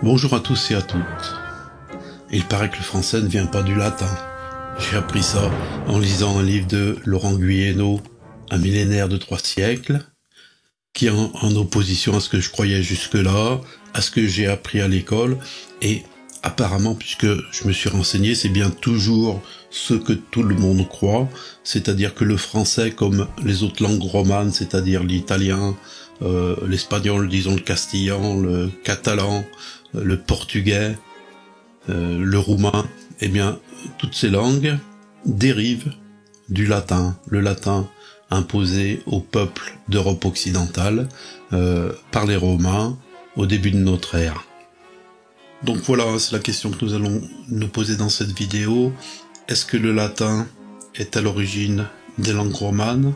Bonjour à tous et à toutes. Il paraît que le français ne vient pas du latin. J'ai appris ça en lisant un livre de Laurent Guyénot, Un millénaire de 3 siècles, qui est en opposition à ce que je croyais jusque-là, à ce que j'ai appris à l'école, et apparemment, puisque je me suis renseigné, c'est bien toujours ce que tout le monde croit, c'est-à-dire que le français, comme les autres langues romanes, c'est-à-dire l'italien, l'espagnol, disons le castillan, le catalan, le portugais, le roumain, eh bien, toutes ces langues dérivent du latin. Le latin imposé au peuple d'Europe occidentale par les Romains au début de notre ère. Donc voilà, c'est la question que nous allons nous poser dans cette vidéo. Est-ce que le latin est à l'origine des langues romanes,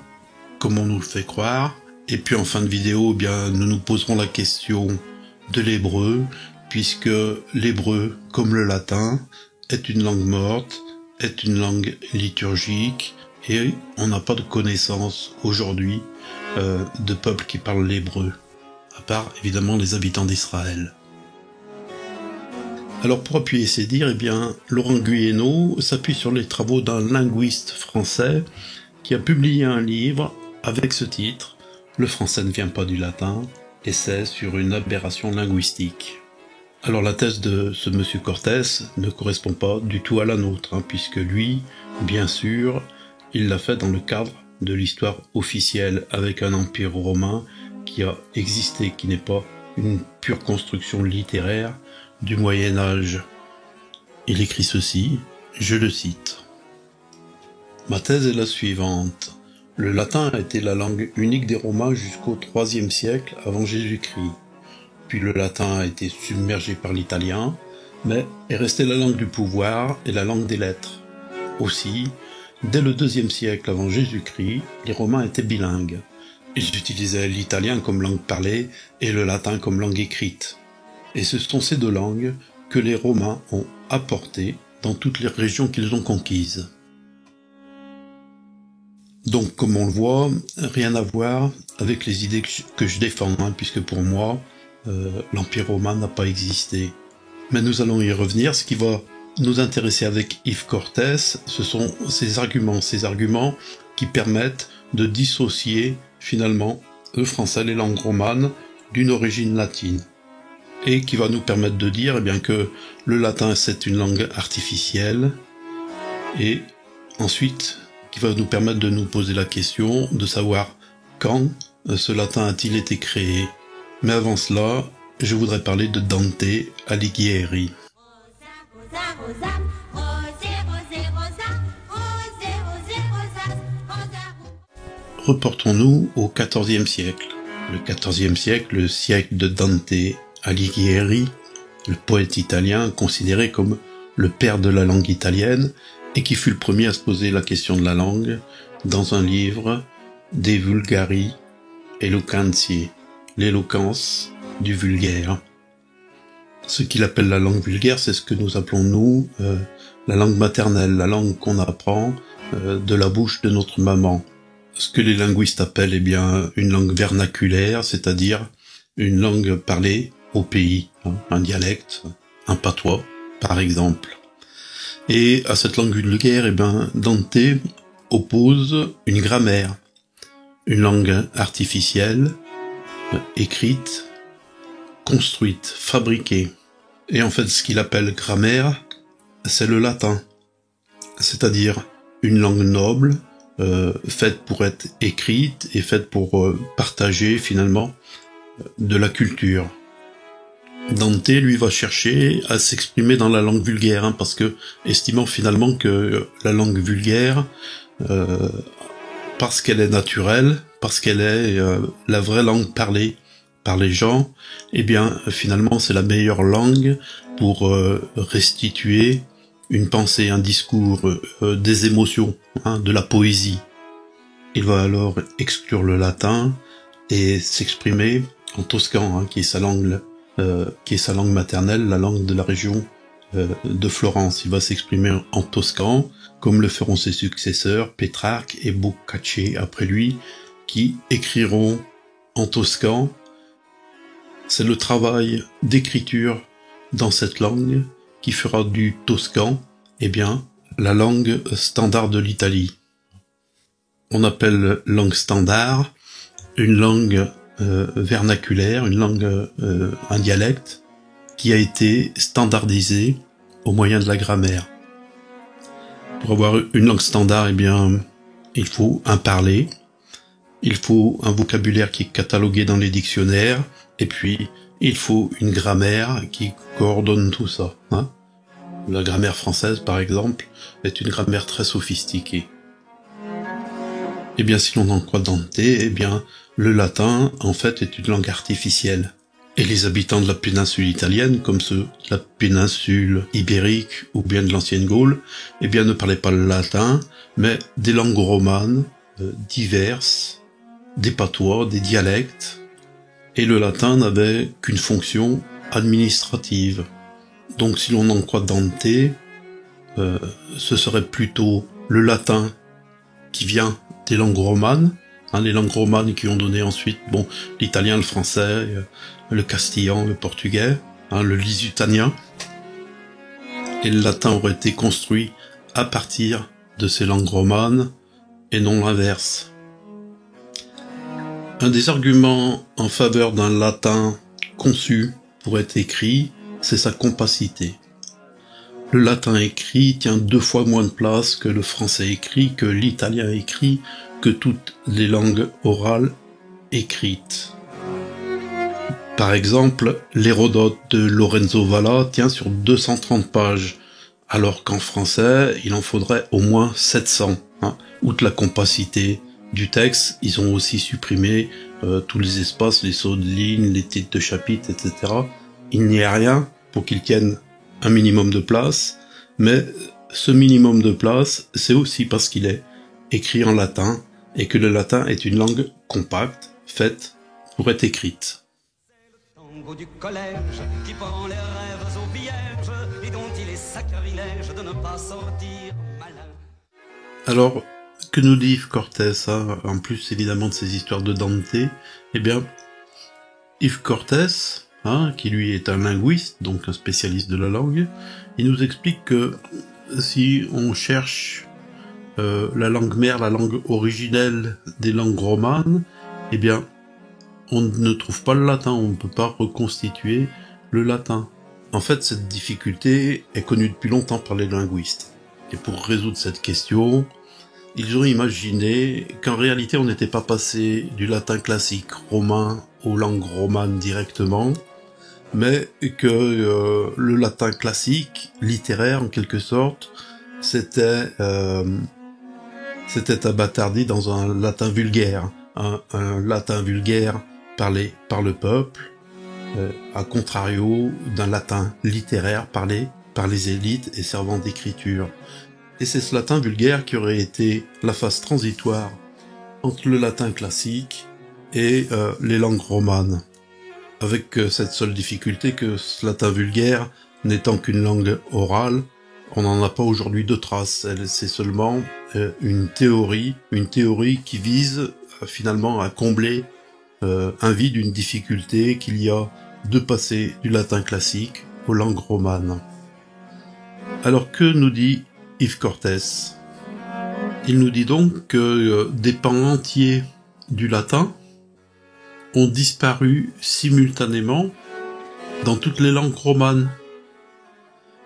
comme on nous le fait croire? Et puis en fin de vidéo, eh bien, nous nous poserons la question de l'hébreu, puisque l'hébreu, comme le latin, est une langue morte, est une langue liturgique, et on n'a pas de connaissance aujourd'hui de peuples qui parlent l'hébreu, à part évidemment les habitants d'Israël. Alors pour appuyer ces dires, eh bien, Laurent Guyénot s'appuie sur les travaux d'un linguiste français qui a publié un livre avec ce titre « Le français ne vient pas du latin, essai sur une aberration linguistique ». Alors la thèse de ce monsieur Cortés ne correspond pas du tout à la nôtre, puisque lui, bien sûr, il l'a fait dans le cadre de l'histoire officielle avec un empire romain qui a existé, qui n'est pas une pure construction littéraire du Moyen-Âge. Il écrit ceci, je le cite. Ma thèse est la suivante. Le latin a été la langue unique des Romains jusqu'au IIIe siècle avant Jésus-Christ. Puis le latin a été submergé par l'italien, mais est resté la langue du pouvoir et la langue des lettres. Aussi, dès le IIe siècle avant Jésus-Christ, les Romains étaient bilingues. Ils utilisaient l'italien comme langue parlée et le latin comme langue écrite. Et ce sont ces deux langues que les Romains ont apportées dans toutes les régions qu'ils ont conquises. Donc, comme on le voit, rien à voir avec les idées que je défends, puisque pour moi, l'Empire romain n'a pas existé. Mais nous allons y revenir. Ce qui va nous intéresser avec Yves Cortés, ce sont ces arguments qui permettent de dissocier finalement le français, les langues romanes, d'une origine latine. Et qui va nous permettre de dire eh bien, que le latin c'est une langue artificielle, et ensuite qui va nous permettre de nous poser la question de savoir quand ce latin a-t-il été créé. Mais avant cela, je voudrais parler de Dante Alighieri. Reportons-nous au XIVe siècle. Le XIVe siècle, le siècle de Dante Alighieri, le poète italien considéré comme le père de la langue italienne et qui fut le premier à se poser la question de la langue dans un livre De Vulgari Eloquentiae, l'éloquence du vulgaire. Ce qu'il appelle la langue vulgaire, c'est ce que nous appelons nous la langue maternelle, la langue qu'on apprend de la bouche de notre maman. Ce que les linguistes appellent eh bien une langue vernaculaire, c'est-à-dire une langue parlée au pays, un dialecte, un patois, par exemple. Et à cette langue vulgaire, eh bien, Dante oppose une grammaire, une langue artificielle, écrite, construite, fabriquée. Et en fait, ce qu'il appelle grammaire, c'est le latin, c'est-à-dire une langue noble, faite pour être écrite et faite pour partager finalement de la culture. Dante, lui, va chercher à s'exprimer dans la langue vulgaire, parce que, estimant finalement que la langue vulgaire, parce qu'elle est naturelle, parce qu'elle est la vraie langue parlée par les gens, eh bien, finalement, c'est la meilleure langue pour restituer une pensée, un discours, des émotions, de la poésie. Il va alors exclure le latin et s'exprimer en toscan, qui est sa langue maternelle, la langue de la région de Florence. Il va s'exprimer en toscan, comme le feront ses successeurs, Pétrarque et Boccace après lui, qui écriront en toscan. C'est le travail d'écriture dans cette langue qui fera du toscan, eh bien, la langue standard de l'Italie. On appelle langue standard une langue vernaculaire, une langue, un dialecte qui a été standardisé au moyen de la grammaire. Pour avoir une langue standard, eh bien, il faut un parler, il faut un vocabulaire qui est catalogué dans les dictionnaires, et puis il faut une grammaire qui coordonne tout ça. Hein. La grammaire française, par exemple, est une grammaire très sophistiquée. Eh bien, si l'on en croit Dante, eh bien, le latin, en fait, est une langue artificielle. Et les habitants de la péninsule italienne, comme ceux de la péninsule ibérique ou bien de l'ancienne Gaule, eh bien, ne parlaient pas le latin, mais des langues romanes diverses, des patois, des dialectes, et le latin n'avait qu'une fonction administrative. Donc, si l'on en croit Dante, ce serait plutôt le latin qui vient des langues romanes, hein, les langues romanes qui ont donné ensuite, bon, l'italien, le français, le castillan, le portugais, hein, le lisutanien, et le latin aurait été construit à partir de ces langues romanes et non l'inverse. Un des arguments en faveur d'un latin conçu pour être écrit, c'est sa compacité. Le latin écrit tient 2 fois moins de place que le français écrit, que l'italien écrit, que toutes les langues orales écrites. Par exemple, l'Hérodote de Lorenzo Valla tient sur 230 pages, alors qu'en français, il en faudrait au moins 700. Hein. Outre la compacité du texte, ils ont aussi supprimé tous les espaces, les sauts de ligne, les titres de chapitres, etc. Il n'y a rien pour qu'ils tiennent un minimum de place, mais ce minimum de place, c'est aussi parce qu'il est écrit en latin, et que le latin est une langue compacte, faite pour être écrite. C'est le tango du collège qui prend les rêves au piège et dont il est sacrilège de ne pas sortir malin. Alors, que nous dit Yves Cortés, hein, en plus évidemment de ces histoires de Dante? Eh bien, Yves Cortés, hein, qui lui est un linguiste, donc un spécialiste de la langue, il nous explique que si on cherche la langue mère, la langue originelle des langues romanes, eh bien, on ne trouve pas le latin, on ne peut pas reconstituer le latin. En fait, cette difficulté est connue depuis longtemps par les linguistes. Et pour résoudre cette question, ils ont imaginé qu'en réalité, on n'était pas passé du latin classique romain aux langues romanes directement, mais que le latin classique, littéraire en quelque sorte, c'était abâtardi dans un latin vulgaire, un latin vulgaire parlé par le peuple, à contrario d'un latin littéraire parlé par les élites et servant d'écriture. Et c'est ce latin vulgaire qui aurait été la phase transitoire entre le latin classique et les langues romanes, avec cette seule difficulté que ce latin vulgaire, n'étant qu'une langue orale, on n'en a pas aujourd'hui de traces. C'est seulement une théorie qui vise finalement à combler un vide, une difficulté qu'il y a de passer du latin classique aux langues romanes. Alors que nous dit Yves Cortés? Il nous dit donc que des pans entiers du latin ont disparu simultanément dans toutes les langues romanes.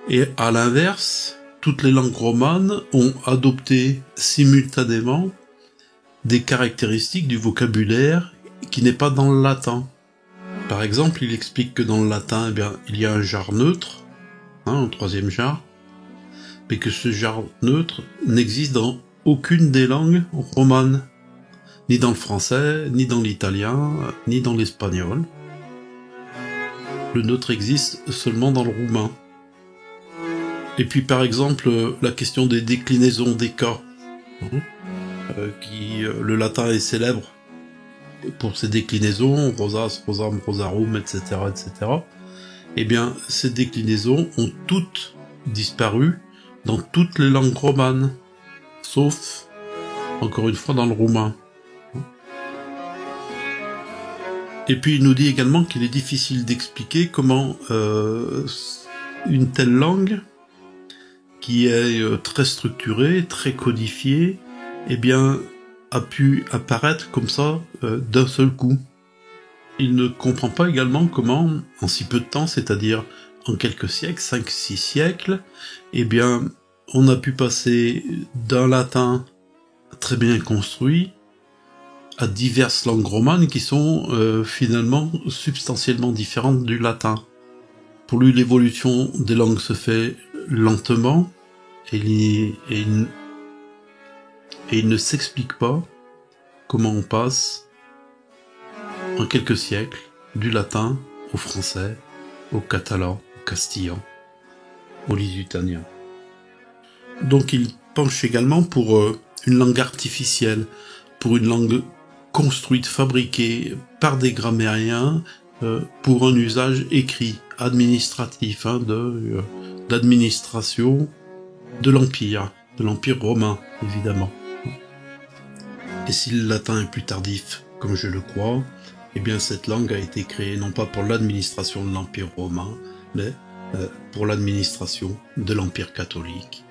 Et à l'inverse, toutes les langues romanes ont adopté simultanément des caractéristiques du vocabulaire qui n'est pas dans le latin. Par exemple, il explique que dans le latin, eh bien, il y a un genre neutre, un troisième genre, mais que ce genre neutre n'existe dans aucune des langues romanes, ni dans le français, ni dans l'italien, ni dans l'espagnol. Le neutre existe seulement dans le roumain. Et puis par exemple, la question des déclinaisons des cas, le latin est célèbre pour ses déclinaisons, rosas, rosam, rosarum, etc., etc. Eh bien, ces déclinaisons ont toutes disparu dans toutes les langues romanes, sauf, encore une fois, dans le roumain. Et puis il nous dit également qu'il est difficile d'expliquer comment une telle langue, qui est très structurée, très codifiée, eh bien, a pu apparaître comme ça d'un seul coup. Il ne comprend pas également comment, en si peu de temps, c'est-à-dire en quelques siècles, 5-6 siècles, eh bien, on a pu passer d'un latin très bien construit à diverses langues romanes qui sont finalement substantiellement différentes du latin. Pour lui, l'évolution des langues se fait lentement et il ne s'explique pas comment on passe en quelques siècles du latin au français, au catalan, au castillan, au lisutanien. Donc il penche également pour une langue artificielle, pour une langue construite, fabriquée par des grammairiens pour un usage écrit, administratif, d'administration de l'Empire romain, évidemment. Et si le latin est plus tardif, comme je le crois, eh bien cette langue a été créée non pas pour l'administration de l'Empire romain, mais pour l'administration de l'Empire catholique,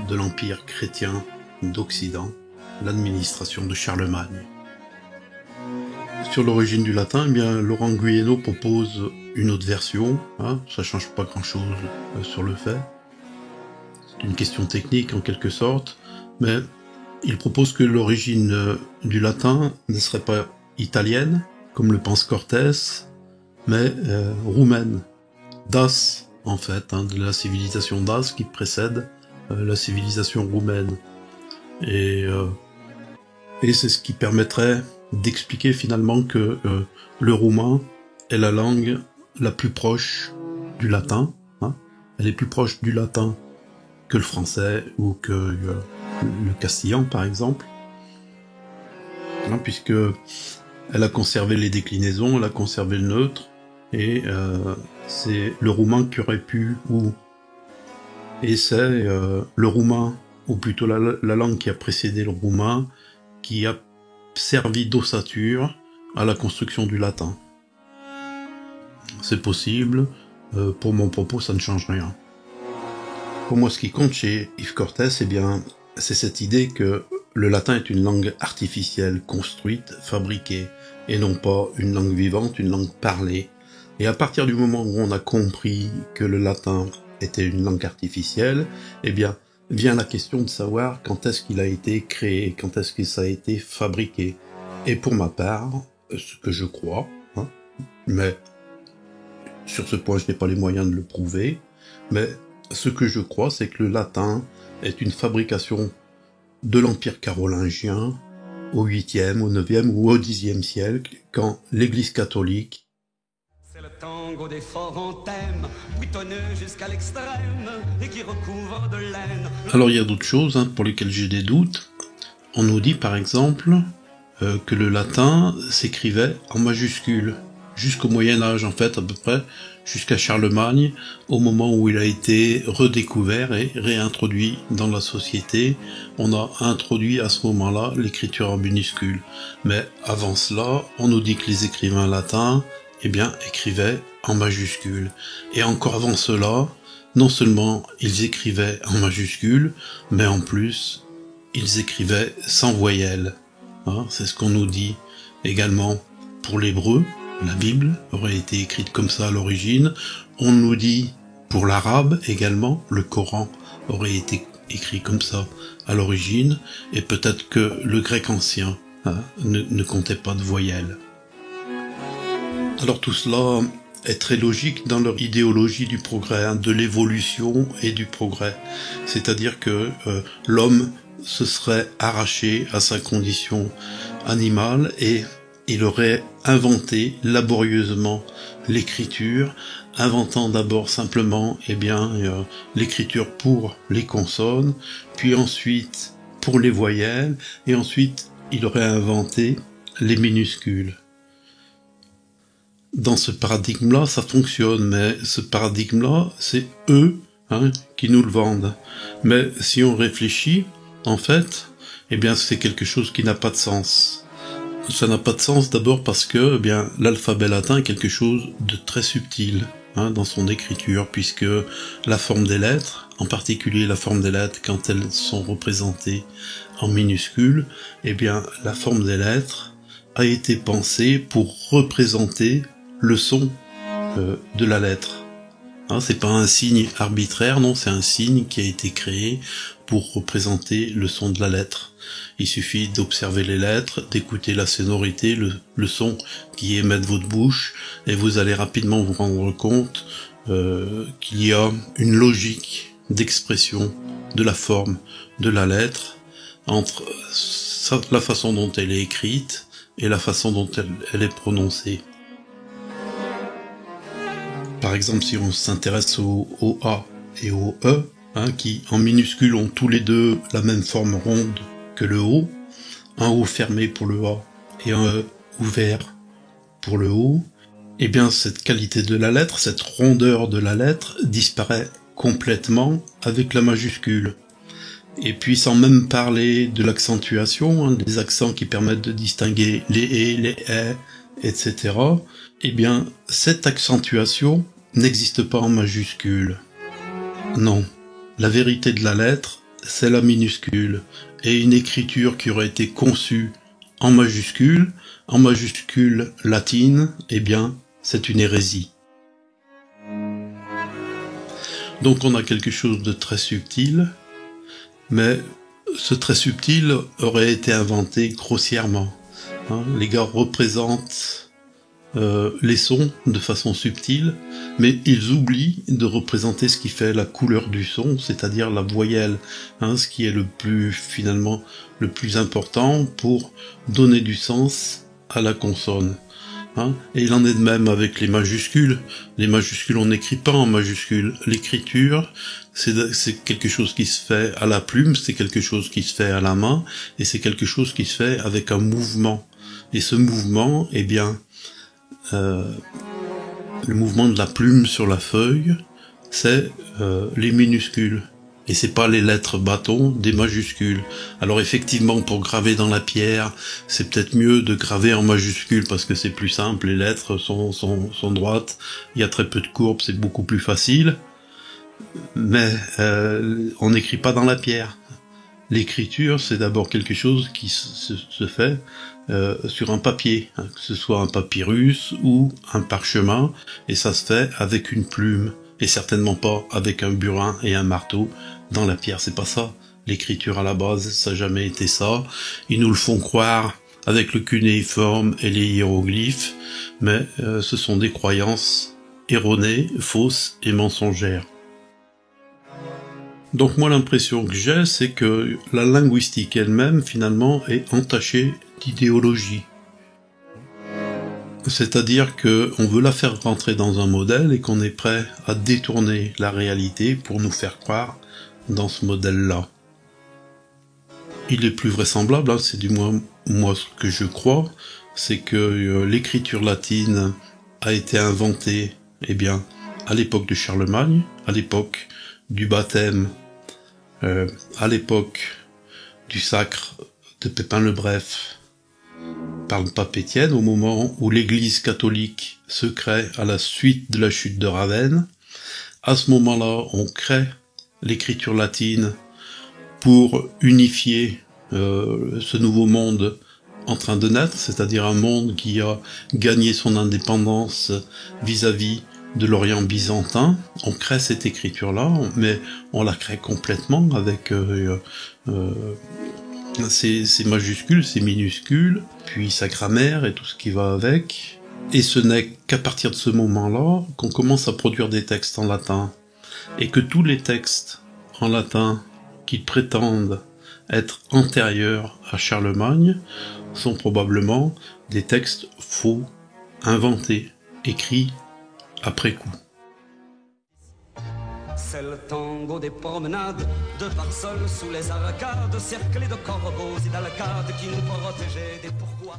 de l'Empire chrétien d'Occident, l'administration de Charlemagne. Sur l'origine du latin, eh bien, Laurent Guyeno propose une autre version, ça change pas grand-chose sur le fait. C'est une question technique en quelque sorte, mais il propose que l'origine du latin ne serait pas italienne, comme le pense Cortés, mais roumaine, dace en fait, de la civilisation dace qui précède la civilisation roumaine. Et c'est ce qui permettrait d'expliquer finalement que le roumain est la langue la plus proche du latin. Elle est plus proche du latin que le français ou que le castillan par exemple, puisque elle a conservé les déclinaisons, elle a conservé le neutre, et c'est le roumain qui aurait pu, et c'est le roumain, ou plutôt la langue qui a précédé le roumain, qui a servi d'ossature à la construction du latin. C'est possible, pour mon propos ça ne change rien. Pour moi ce qui compte chez Yves Cortés, eh bien, c'est cette idée que le latin est une langue artificielle, construite, fabriquée, et non pas une langue vivante, une langue parlée. Et à partir du moment où on a compris que le latin était une langue artificielle, eh bien, vient la question de savoir quand est-ce qu'il a été créé, quand est-ce que ça a été fabriqué. Et pour ma part, ce que je crois, mais sur ce point je n'ai pas les moyens de le prouver, mais ce que je crois, c'est que le latin est une fabrication de l'Empire carolingien au 8e, au 9e ou au 10e siècle, quand l'Église catholique... C'est le tango des forts en thème, buitonneux jusqu'à l'extrême, et qui recouvre de laine. Alors il y a d'autres choses pour lesquelles j'ai des doutes. On nous dit par exemple que le latin s'écrivait en majuscules, jusqu'au Moyen-Âge en fait, à peu près, jusqu'à Charlemagne, au moment où il a été redécouvert et réintroduit dans la société. On a introduit à ce moment-là l'écriture en minuscules. Mais avant cela, on nous dit que les écrivains latins, eh bien, écrivaient en majuscules. Et encore avant cela, non seulement ils écrivaient en majuscules, mais en plus, ils écrivaient sans voyelles. C'est ce qu'on nous dit également pour l'hébreu. La Bible aurait été écrite comme ça à l'origine. On nous dit, pour l'arabe également, le Coran aurait été écrit comme ça à l'origine, et peut-être que le grec ancien ne comptait pas de voyelles. Alors tout cela est très logique dans leur idéologie du progrès, de l'évolution et du progrès. C'est-à-dire que l'homme se serait arraché à sa condition animale et il aurait inventé laborieusement l'écriture, inventant d'abord simplement l'écriture pour les consonnes, puis ensuite pour les voyelles, et ensuite il aurait inventé les minuscules. Dans ce paradigme-là, ça fonctionne, mais ce paradigme-là, c'est eux qui nous le vendent. Mais si on réfléchit, en fait, c'est quelque chose qui n'a pas de sens. Ça n'a pas de sens d'abord parce que, eh bien, l'alphabet latin est quelque chose de très subtil, dans son écriture, puisque la forme des lettres, en particulier la forme des lettres quand elles sont représentées en minuscules, eh bien, la forme des lettres a été pensée pour représenter le son de la lettre. C'est pas un signe arbitraire, non, c'est un signe qui a été créé pour représenter le son de la lettre. Il suffit d'observer les lettres, d'écouter la sonorité, le son qui émet de votre bouche, et vous allez rapidement vous rendre compte qu'il y a une logique d'expression de la forme de la lettre entre la façon dont elle est écrite et la façon dont elle est prononcée. Par exemple, si on s'intéresse au A et au E, qui en minuscules ont tous les deux la même forme ronde que le O, un O fermé pour le A et un E ouvert pour le O, eh bien cette qualité de la lettre, cette rondeur de la lettre disparaît complètement avec la majuscule. Et puis sans même parler de l'accentuation, des accents qui permettent de distinguer les les etc. Eh bien cette accentuation n'existe pas en majuscule. Non, la vérité de la lettre, c'est la minuscule, et une écriture qui aurait été conçue en majuscule latine, eh bien, c'est une hérésie. Donc on a quelque chose de très subtil, mais ce très subtil aurait été inventé grossièrement. Les gars représentent les sons de façon subtile, mais ils oublient de représenter ce qui fait la couleur du son, c'est-à-dire la voyelle, ce qui est finalement le plus important pour donner du sens à la consonne. Et il en est de même avec les majuscules. Les majuscules, on n'écrit pas en majuscules. L'écriture, c'est quelque chose qui se fait à la plume, c'est quelque chose qui se fait à la main, et c'est quelque chose qui se fait avec un mouvement. Et ce mouvement, eh bien, le mouvement de la plume sur la feuille, c'est les minuscules. Et c'est pas les lettres bâtons des majuscules. Alors effectivement, pour graver dans la pierre, c'est peut-être mieux de graver en majuscules parce que c'est plus simple, les lettres sont droites, il y a très peu de courbes, c'est beaucoup plus facile. Mais on n'écrit pas dans la pierre. L'écriture, c'est d'abord quelque chose qui se fait sur un papier, que ce soit un papyrus ou un parchemin, et ça se fait avec une plume, et certainement pas avec un burin et un marteau dans la pierre. C'est pas ça. L'écriture à la base, ça n'a jamais été ça. Ils nous le font croire avec le cunéiforme et les hiéroglyphes, mais ce sont des croyances erronées, fausses et mensongères. Donc moi l'impression que j'ai, c'est que la linguistique elle-même finalement est entachée d'idéologie. C'est-à-dire qu'on veut la faire rentrer dans un modèle et qu'on est prêt à détourner la réalité pour nous faire croire dans ce modèle-là. Il est plus vraisemblable, c'est du moins moi ce que je crois, c'est que l'écriture latine a été inventée, à l'époque de Charlemagne, à l'époque du baptême, à l'époque du sacre de Pépin le Bref par le pape Étienne, au moment où l'Église catholique se crée à la suite de la chute de Ravenne. À ce moment-là, on crée l'écriture latine pour unifier ce nouveau monde en train de naître, c'est-à-dire un monde qui a gagné son indépendance vis-à-vis de l'Orient byzantin. On crée cette écriture-là, mais on la crée complètement avec ses majuscules, ses minuscules, puis sa grammaire et tout ce qui va avec. Et ce n'est qu'à partir de ce moment-là qu'on commence à produire des textes en latin. Et que tous les textes en latin qui prétendent être antérieurs à Charlemagne sont probablement des textes faux, inventés, écrits après coup. C'est le tango des promenades, de parsoles sous les arcades, cerclés de corbeaux et d'alcades qui nous protégeaient des pourquoi.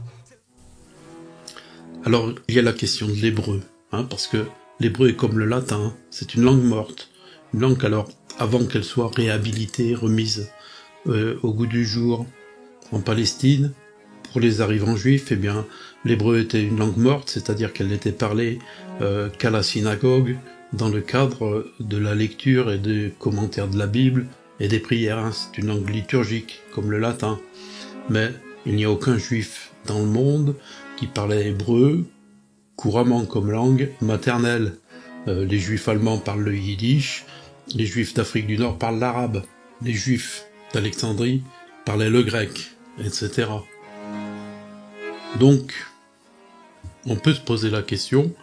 Alors, il y a la question de l'hébreu, parce que l'hébreu est comme le latin, c'est une langue morte. Une langue, alors, avant qu'elle soit réhabilitée, remise au goût du jour en Palestine, pour pour les arrivants juifs, eh bien, l'hébreu était une langue morte, c'est-à-dire qu'elle n'était parlée qu'à la synagogue, dans le cadre de la lecture et des commentaires de la Bible et des prières. Hein. C'est une langue liturgique, comme le latin. Mais il n'y a aucun juif dans le monde qui parlait hébreu couramment comme langue maternelle. Les juifs allemands parlent le yiddish, les juifs d'Afrique du Nord parlent l'arabe, les juifs d'Alexandrie parlaient le grec, etc. Donc, on peut se poser la question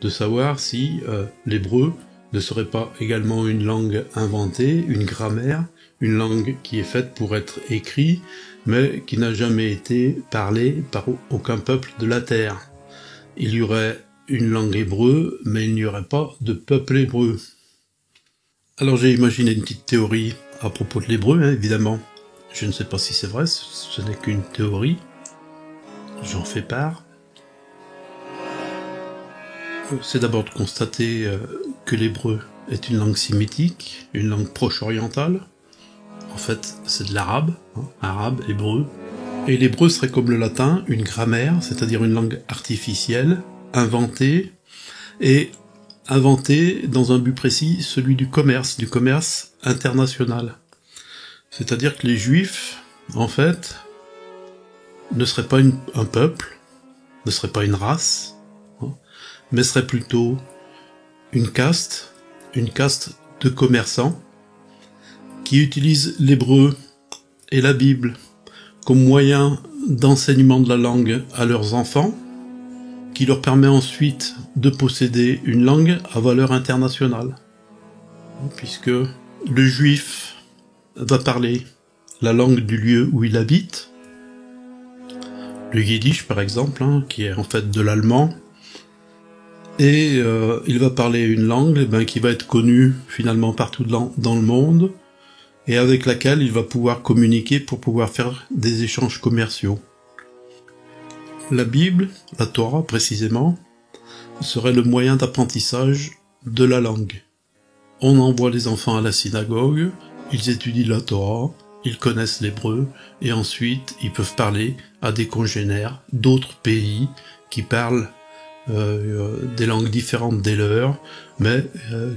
de savoir si l'hébreu ne serait pas également une langue inventée, une grammaire, une langue qui est faite pour être écrite, mais qui n'a jamais été parlée par aucun peuple de la terre. Il y aurait une langue hébreu, mais il n'y aurait pas de peuple hébreu. Alors j'ai imaginé une petite théorie à propos de l'hébreu, hein, évidemment. Je ne sais pas si c'est vrai, ce n'est qu'une théorie. J'en fais part. C'est d'abord de constater que l'hébreu est une langue sémitique, une langue proche-orientale. En fait, c'est de l'arabe, hein, arabe, hébreu. Et l'hébreu serait comme le latin, une grammaire, c'est-à-dire une langue artificielle, inventée, et inventée dans un but précis, celui du commerce international. C'est-à-dire que les juifs, en fait, ne seraient pas un peuple, ne seraient pas une race, hein, mais seraient plutôt une caste de commerçants qui utilisent l'hébreu et la Bible comme moyen d'enseignement de la langue à leurs enfants, qui leur permet ensuite de posséder une langue à valeur internationale. Puisque le juif va parler la langue du lieu où il habite, le yiddish par exemple, hein, qui est en fait de l'allemand, et il va parler une langue qui va être connue finalement partout dans le monde, et avec laquelle il va pouvoir communiquer pour pouvoir faire des échanges commerciaux. La Bible, la Torah précisément, serait le moyen d'apprentissage de la langue. On envoie les enfants à la synagogue, ils étudient la Torah, ils connaissent l'hébreu, et ensuite ils peuvent parler à des congénères d'autres pays qui parlent des langues différentes des leurs, mais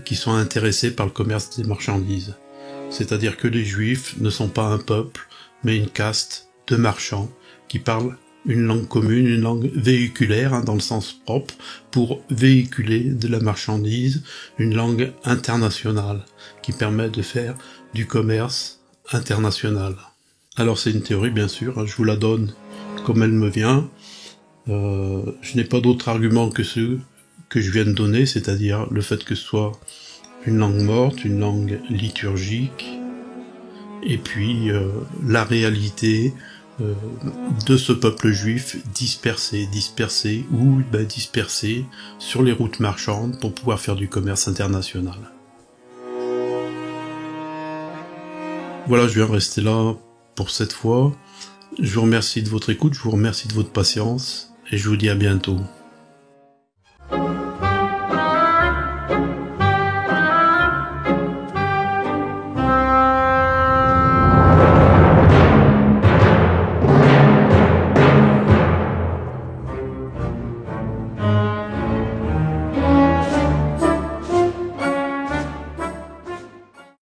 qui sont intéressés par le commerce des marchandises. C'est-à-dire que les Juifs ne sont pas un peuple, mais une caste de marchands qui parlent une langue commune, une langue véhiculaire, hein, dans le sens propre, pour véhiculer de la marchandise, une langue internationale qui permet de faire du commerce international. Alors c'est une théorie bien sûr, hein, je vous la donne comme elle me vient. Je n'ai pas d'autres arguments que ceux que je viens de donner, c'est-à-dire le fait que ce soit une langue morte, une langue liturgique, et puis la réalité de ce peuple juif dispersé sur les routes marchandes pour pouvoir faire du commerce international. Voilà, je vais en rester là pour cette fois. Je vous remercie de votre écoute, je vous remercie de votre patience, et je vous dis à bientôt.